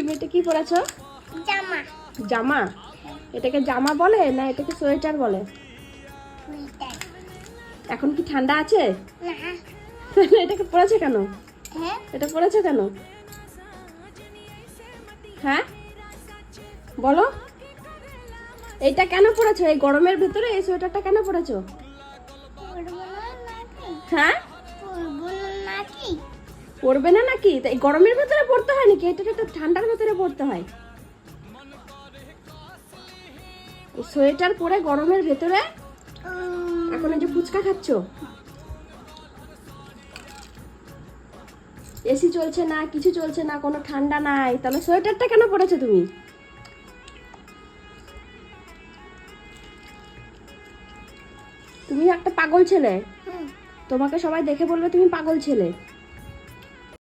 তুমি এটা কি পরেছো? জামা। জামা? এটাকে জামা বলে না এটাকে সোয়েটার বলে? সুইটার। এখন কি ঠান্ডা আছে? না। এটাকে পরেছো কেন? হ্যাঁ। এটা পরেছো কেন? হ্যাঁ বলো, এইটা কেন পরেছো? এই গরমের ভিতরে এই সোয়েটারটা কেন পরেছো? পরবো না নাকি? হ্যাঁ, পরবো না নাকি? পরবে না নাকি? তা এই গরমের ভিতরে পরতে হয় নাকি? এটা তো ঠান্ডার ভিতরে পরতে হয়। এই সোয়েটার পরে গরমের ভেতরে এখন এই যে ফুচকা খাচ্ছ, এসি চলছে না, কিছু চলছে না, কোনো ঠান্ডা নাই, তাহলে সোয়েটারটা কেন পরেছো তুমি? তুমি একটা পাগল ছেলে, হুম। তোমাকে সবাই দেখে বলবে তুমি পাগল ছেলে।